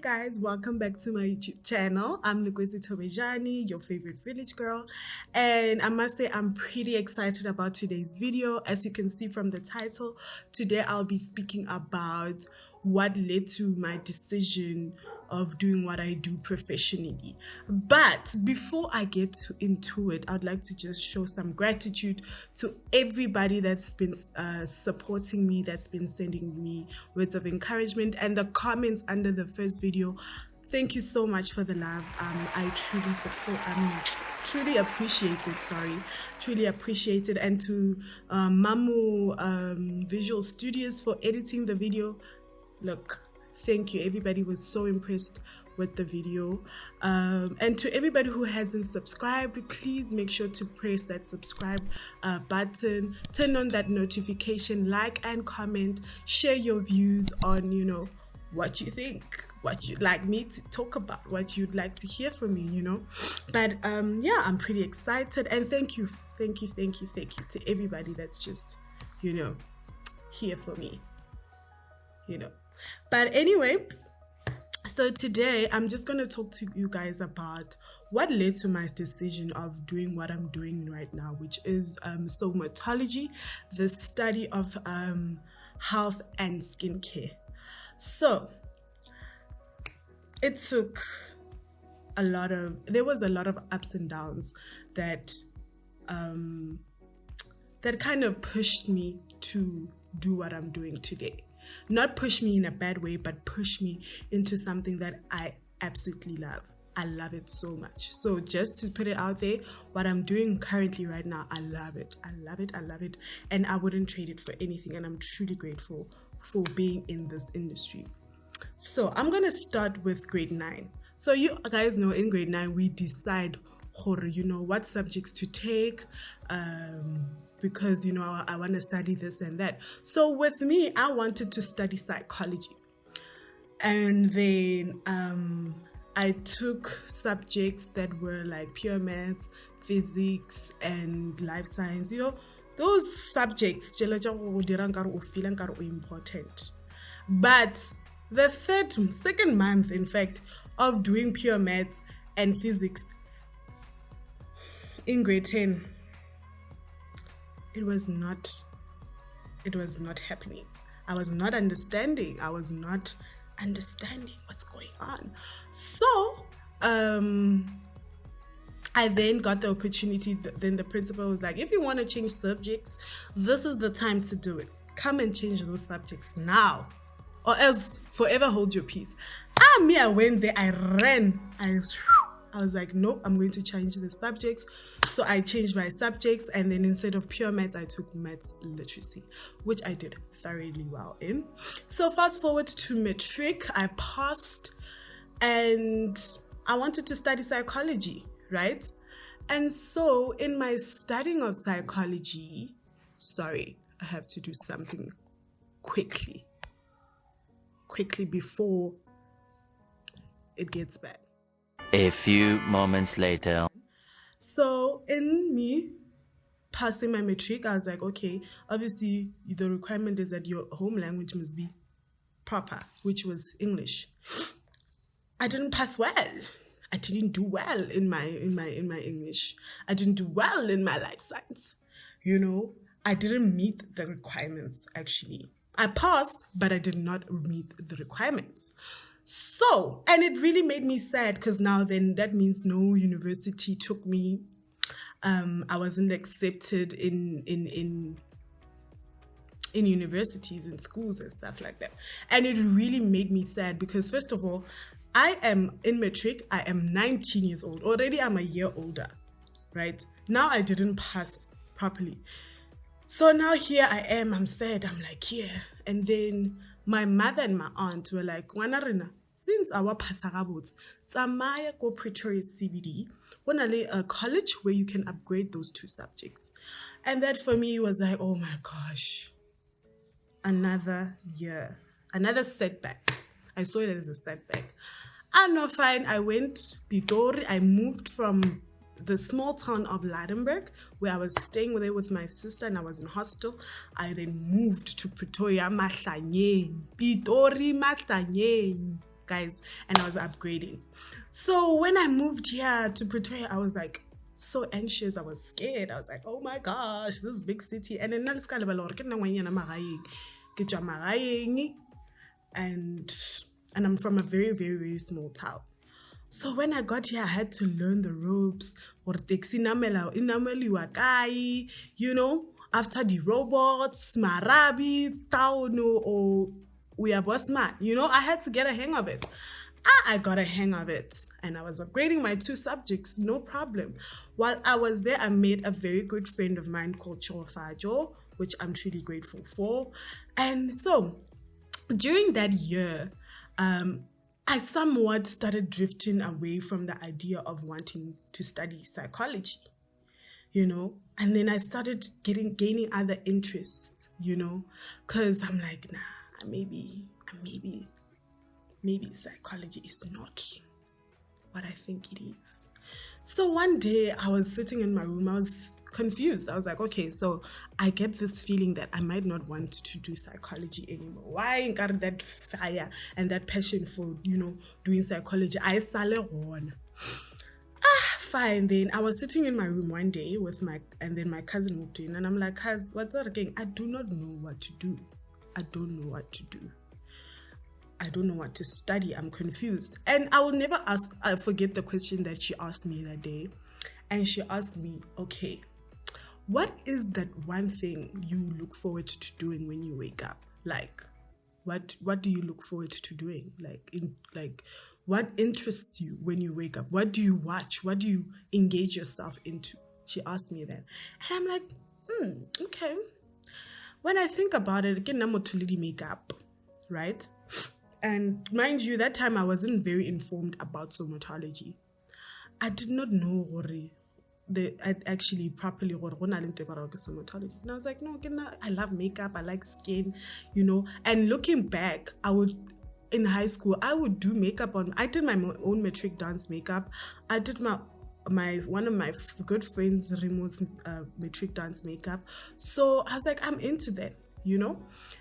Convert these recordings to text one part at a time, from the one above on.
guys, welcome back to my YouTube channel. I'm Somatology, your favorite village girl, and I must say I'm pretty excited about today's video. As you can see from the title, today I'll be speaking about what led to my decision of doing what I do professionally. But before I get into it, I'd like to just show some gratitude to everybody that's been supporting me, that's been sending me words of encouragement and the comments under the first video. Thank you so much for the love. I truly appreciate it. Truly appreciate it. And to Mamu Visual Studios for editing the video. Look, thank you. Everybody was so impressed with the video. And to everybody who hasn't subscribed, please make sure to press that subscribe button, turn on that notification, like and comment, share your views on, what you think, what you'd like me to talk about, what you'd like to hear from me, But yeah, I'm pretty excited, and thank you to everybody that's just, here for me, But anyway, so today I'm just going to talk to you guys about what led to my decision of doing what I'm doing right now, which is somatology, the study of health and skincare. So it took there was a lot of ups and downs that kind of pushed me to do what I'm doing today. Not push me in a bad way, but push me into something that I absolutely love. I love it so much. So just to put it out there, what I'm doing currently right now, I love it. I love it. And I wouldn't trade it for anything. And I'm truly grateful for being in this industry. So I'm going to start with grade 9. So you guys know in grade 9, we decide, what subjects to take, because I want to study this and that. So with me, I wanted to study psychology, and then I took subjects that were like pure maths, physics, and life science. Those subjects important. But the second month, in fact, of doing pure maths and physics in grade 10, it was not happening. I was not understanding what's going on. So I then got the opportunity. Then the principal was like, if you want to change subjects, this is the time to do it. Come and change those subjects now, or else forever hold your peace. I went there, I ran, I was like, no, I'm going to change the subjects. So I changed my subjects, and then instead of pure maths, I took maths literacy, which I did thoroughly well in. So fast forward to matric, I passed, and I wanted to study psychology, right? And so in my studying of psychology, I have to do something quickly before it gets bad. A few moments later. So in me passing my matric, I was like, okay, obviously the requirement is that your home language must be proper, which was English. I didn't pass well. I didn't do well in my English. I didn't do well in my life science. I didn't meet the requirements actually. I passed, but I did not meet the requirements. So, and it really made me sad, because now then that means no university took me. I wasn't accepted in universities and schools and stuff like that. And it really made me sad, because first of all, I am in matric, I am 19 years old. Already I'm a year older, right? Now I didn't pass properly. So now here I am, I'm sad, I'm like, yeah. And then my mother and my aunt were like, Wanarina, since our pasagaboots, Tsamaya go Pretoria CBD, wanna a college where you can upgrade those 2 subjects. And that for me was like, oh my gosh, another year, another setback. I saw it as a setback. I know, fine, I went Pitori, I moved from the small town of Ladenburg, where I was staying there with my sister and I was in hostel. I then moved to Pretoria, Pitori Mahlanyeng. guys, and I was upgrading. So when I moved here to Pretoria, I was like so anxious. I was scared. I was like, oh my gosh, this big city. And then and I'm from a very, very, very small town. So when I got here, I had to learn the ropes. You know, after the robots, marabits, tauno, or we are boss man. You know, I had to get a hang of it. I got a hang of it, and I was upgrading my 2 subjects, no problem. While I was there, I made a very good friend of mine called Chofajo, which I'm truly grateful for. And so during that year, I somewhat started drifting away from the idea of wanting to study psychology, you know, and then I started gaining other interests, you know, because I'm like, nah, maybe psychology is not what I think it is. So one day I was sitting in my room, I was confused. I was like, okay, so I get this feeling that I might not want to do psychology anymore. Why ain't got that fire and that passion for, you know, doing psychology? I sale on. Fine. Then I was sitting in my room one day and then my cousin moved in, and I'm like, cuz, what's that again? I do not know what to do. I don't know what to do. I don't know what to study. I'm confused. And I will never forget the question that she asked me that day. And she asked me, okay, what is that one thing you look forward to doing when you wake up? Like, what do you look forward to doing? Like, what interests you when you wake up? What do you watch? What do you engage yourself into? She asked me that. And I'm like, okay. When I think about it, again, I'm to makeup, right? And mind you, that time I wasn't very informed about somatology. I did not know actually properly somatology. And I was like, no, I love makeup, I like skin, you know. And looking back, in high school, I would do makeup I did my own metric dance makeup. I did one of my good friends, Remo's metric dance makeup. So I was like, I'm into that, you know.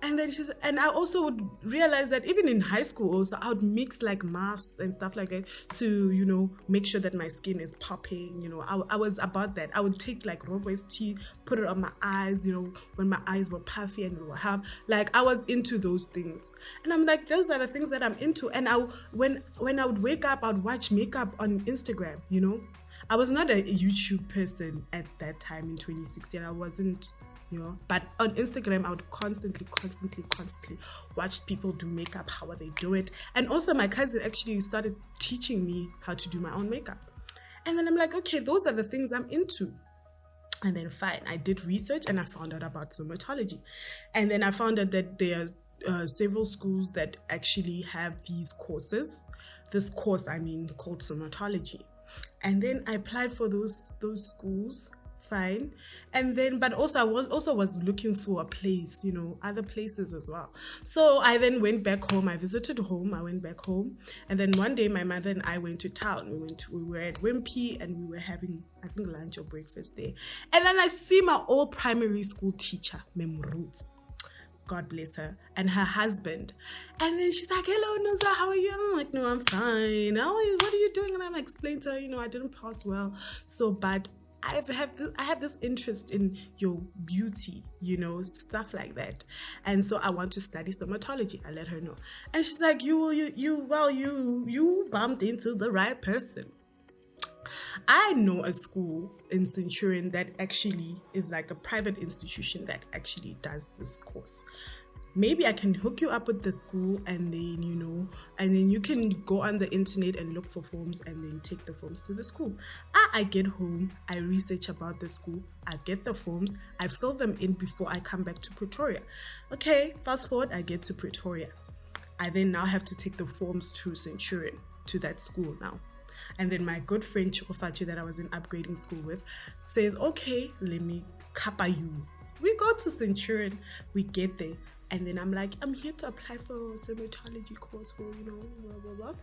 And then and I also would realize that even in high school also, I would mix like masks and stuff like that to, you know, make sure that my skin is popping, you know. I was about that. I would take like rose tea, put it on my eyes, you know, when my eyes were puffy and would have, like, I was into those things. And I'm like, those are the things that I'm into. And when I would wake up, I would watch makeup on Instagram, you know. I was not a YouTube person at that time in 2016. I wasn't, you know, but on Instagram, I would constantly watch people do makeup, how they do it. And also my cousin actually started teaching me how to do my own makeup. And then I'm like, okay, those are the things I'm into. And then fine, I did research and I found out about somatology. And then I found out that there are several schools that actually have these courses. This course, called somatology. And then I applied for those schools. Fine. And then, but also I was looking for a place, you know, other places as well. So I then went back home. I visited home. I went back home. And then one day my mother and I went to town. We were at Wimpy and we were having, I think, lunch or breakfast there. And then I see my old primary school teacher, Mem Roots. God bless her, and her husband. And then she's like, hello, Nuza, how are you? I'm like, no, I'm fine. What are you doing? And I'm explaining to her, you know, I didn't pass well. So, but I have this interest in your beauty, you know, stuff like that. And so I want to study somatology. I let her know. And she's like, you bumped into the right person. I know a school in Centurion that actually is like a private institution that actually does this course. Maybe I can hook you up with the school and then, you know, and then you can go on the internet and look for forms and then take the forms to the school. I get home, I research about the school, I get the forms, I fill them in before I come back to Pretoria. Okay, fast forward, I get to Pretoria. I then now have to take the forms to Centurion, to that school now. And then my good friend Chofachi that I was in upgrading school with says, okay, let me kappa you. We go to Centurion, we get there. And then I'm like, I'm here to apply for a somatology course for, you know, blah, blah, blah.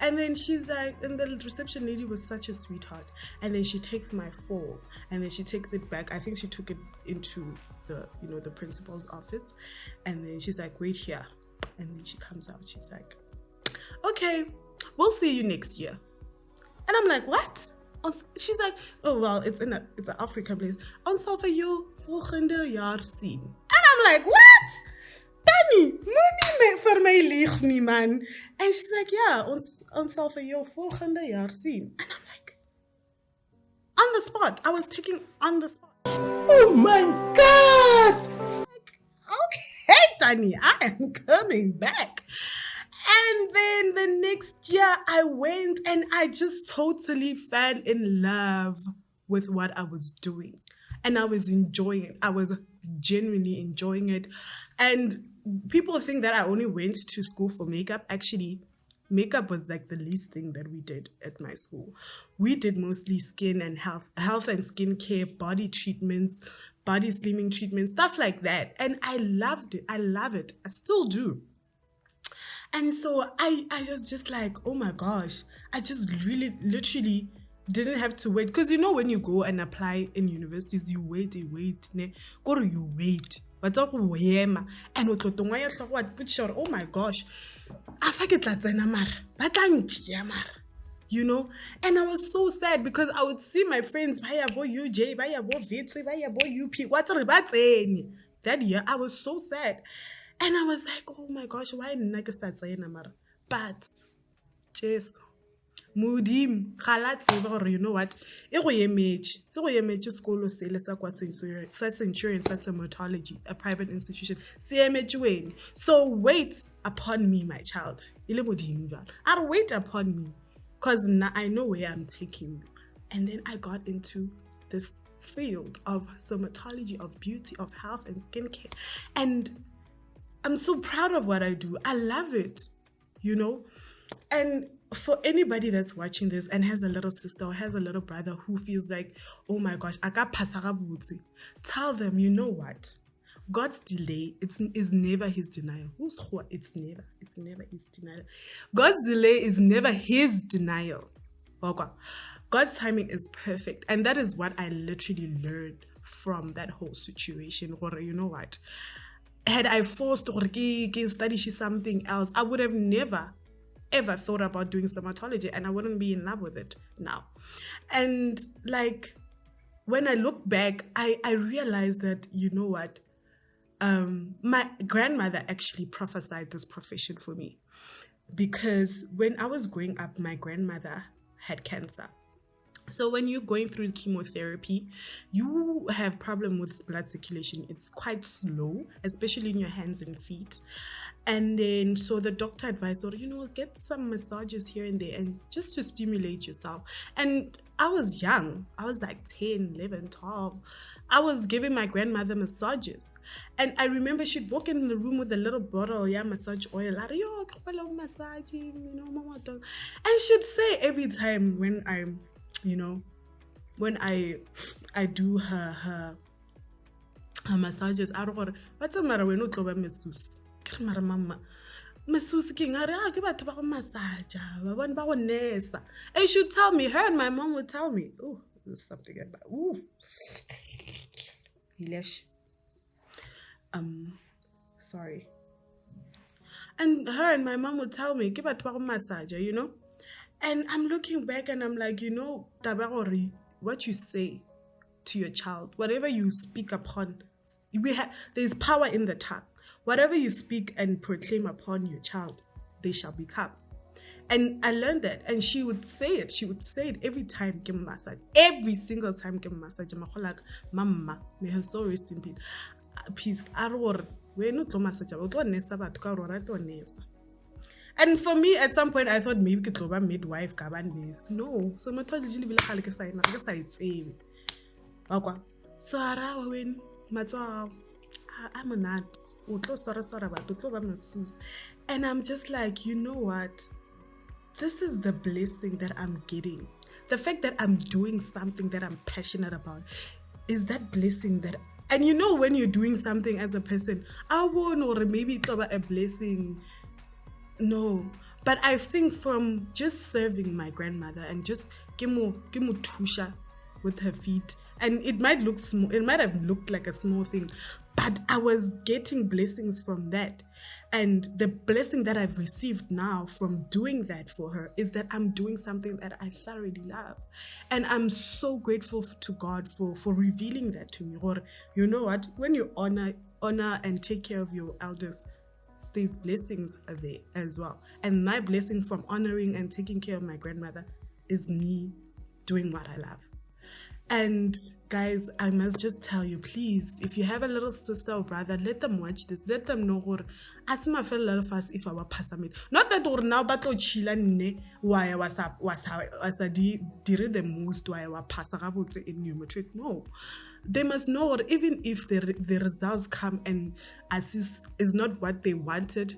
And then she's like, and the reception lady was such a sweetheart. And then she takes my form and then she takes it back. I think she took it into the, you know, the principal's office. And then she's like, wait here. And then she comes out. She's like, okay, we'll see you next year. And I'm like, what? She's like, oh, well, it's an African place. Ons sal vir jou volgende jaar sien. And I'm like, what? Danny, moenie vir my lieg nie, man. And she's like, yeah, ons sal vir jou volgende jaar sien. And I'm like, on the spot. I was taking on the spot. Oh my God. Like, okay, Danny, I am coming back. And then the next year I went and I just totally fell in love with what I was doing. And I was enjoying it. I was genuinely enjoying it. And people think that I only went to school for makeup. Actually, makeup was like the least thing that we did at my school. We did mostly skin and health and skincare, body treatments, body slimming treatments, stuff like that. And I loved it. I love it. I still do. And so I was just like, oh my gosh, I just really literally didn't have to wait. Because you know when you go and apply in universities, you wait. Go you wait. But and oh my gosh, you know, and I was so sad because I would see my friends that year. I was so sad. And I was like, oh my gosh, why didn't I get that? But, Jesus, Mudim, you know what? Somatology, a private institution. So wait upon me, my child. I'll wait upon me because now I know where I'm taking you. And then I got into this field of somatology, of beauty, of health and skincare. And I'm so proud of what I do. I love it, you know? And for anybody that's watching this and has a little sister or has a little brother who feels like, oh my gosh, tell them, you know what? God's delay is never his denial. It's never his denial. God's delay is never his denial. God's timing is perfect. And that is what I literally learned from that whole situation. You know what? Had I forced or study something else, I would have never ever thought about doing somatology and I wouldn't be in love with it now. And like when I look back, I realized that, you know what, my grandmother actually prophesied this profession for me, because when I was growing up, my grandmother had cancer. So when you're going through chemotherapy, you have problem with blood circulation. It's quite slow, especially in your hands and feet. And then, so the doctor advised her, you know, get some massages here and there and just to stimulate yourself. And I was young. I was like 10, 11, 12. I was giving my grandmother massages. And I remember she'd walk in the room with a little bottle, massage oil. Massaging, you know, mama. And she'd say every time when I'm, you know, when I do her massages, I don't, what's the matter when you go mesus? Mama, mesus king, I give it a massage. And she'd tell me, her and my mom would tell me, oh, there's something about, ooh, Hilesh. Sorry. And her and my mom would tell me, give it a massage, you know. And I'm looking back and I'm like, you know, Tabagori, what you say to your child, whatever you speak upon, there's power in the tongue. Whatever you speak and proclaim upon your child, they shall become. And I learned that. And she would say it. She would say it every time, give a massage. Every single time, give a massage. I'm like, Mama, may her soul rest in peace. And for me, at some point, I thought maybe it was a midwife. No, somatology is so I'm a nut. And I'm just like, you know what? This is the blessing that I'm getting. The fact that I'm doing something that I'm passionate about is that blessing that. And you know, when you're doing something as a person, I won't, or maybe it's about a blessing. No, but I think from just serving my grandmother and just gimu tusha with her feet, and it might look small, it might have looked like a small thing, But I was getting blessings from that. And the blessing that I've received now from doing that for her is that I'm doing something that I thoroughly love. And I'm so grateful to God for revealing that to me. Or, you know what? When you honor and take care of your elders, these blessings are there as well. And my blessing from honoring and taking care of my grandmother is me doing what I love. And guys, I must just tell you, please, if you have a little sister or brother, let them watch this. Let them know gore asima fela fast if our passamate. Not that or now but chila ne why was dire the most why wa passa in new matric. No. They must know, or even if the results come and assist is not what they wanted,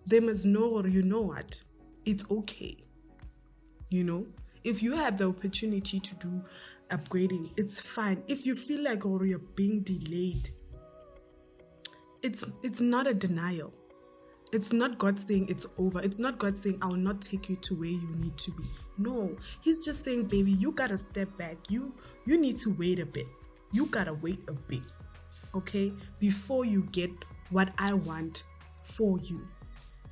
they must know, or you know what, it's okay. You know, if you have the opportunity to do upgrading, it's fine. If you feel like or you're being delayed, it's not a denial. It's not God saying it's over. It's not God saying I will not take you to where you need to be. No, he's just saying, baby, you gotta step back. You need to wait a bit. You gotta wait a bit, okay, before you get what I want for you.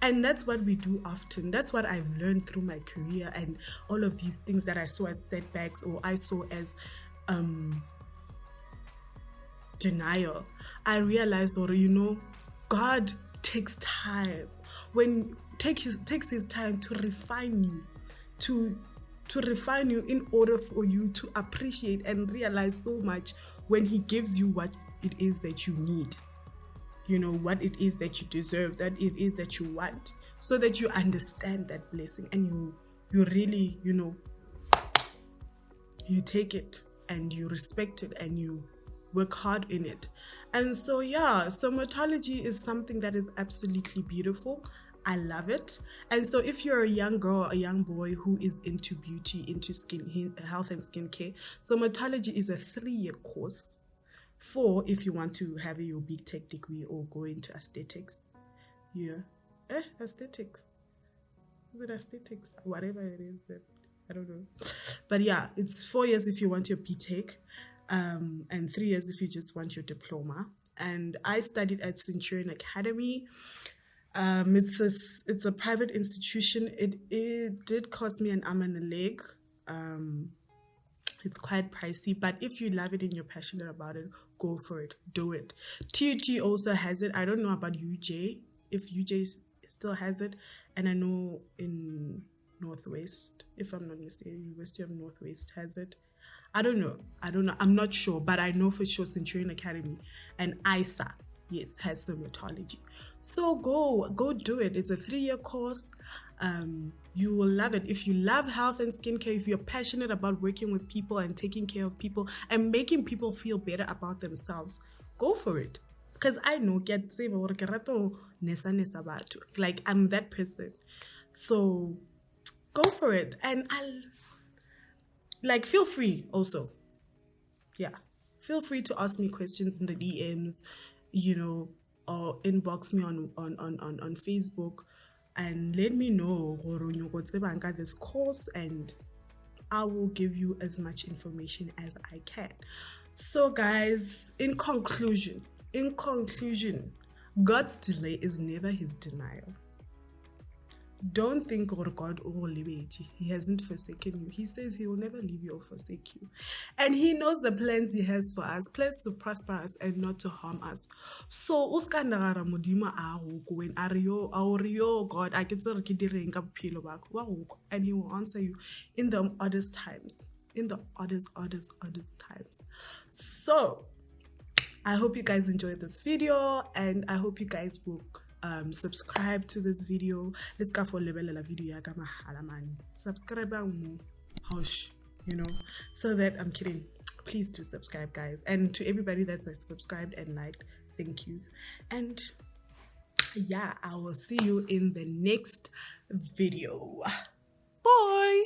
And that's what we do often. That's what I've learned through my career and all of these things that I saw as setbacks or I saw as denial. I realized, or you know, God takes time. Takes his time to refine you, to refine you in order for you to appreciate and realize so much when he gives you what it is that you need. You know, what it is that you deserve, that it is that you want, so that you understand that blessing and you really, you know, you take it and you respect it and you work hard in it. And so, yeah, somatology is something that is absolutely beautiful. I love it. And so if you're a young girl, a young boy who is into beauty, into skin health and skincare, somatology is a 3-year course. 4 if you want to have your big tech degree or go into aesthetics. Yeah. Aesthetics. Is it aesthetics? Whatever it is. I don't know. But yeah, it's 4 years if you want your BTech, and 3 years if you just want your diploma. And I studied at Centurion Academy. It's a private institution. It did cost me an arm and a leg. It's quite pricey, but if you love it and you're passionate about it, go for it. Do it. TUT also has it. I don't know about UJ, if UJ still has it. And I know in Northwest, if I'm not mistaken, University of Northwest has it. I don't know. I'm not sure, but I know for sure Centurion Academy and ISA, yes, has somatology. So go do it. It's a 3-year course. You will love it. If you love health and skincare, if you're passionate about working with people and taking care of people and making people feel better about themselves, go for it. Because I know, like, I'm that person. So go for it. And feel free also. Yeah. Feel free to ask me questions in the DMs, you know, or inbox me on Facebook. And let me know this course, and I will give you as much information as I can. So guys, in conclusion, God's delay is never his denial. Don't think God will leave you. He hasn't forsaken you. He says he will never leave you or forsake you. And he knows the plans he has for us, plans to prosper us and not to harm us. So, when God, I can and he will answer you in the oddest times. In the oddest times. So, I hope you guys enjoyed this video, and I hope you guys will subscribe to this video. Let's go for level la video ya mahala man. Subscribe hush, you know. So that I'm kidding. Please do subscribe, guys. And to everybody that's subscribed and liked, thank you. And yeah, I will see you in the next video. Bye.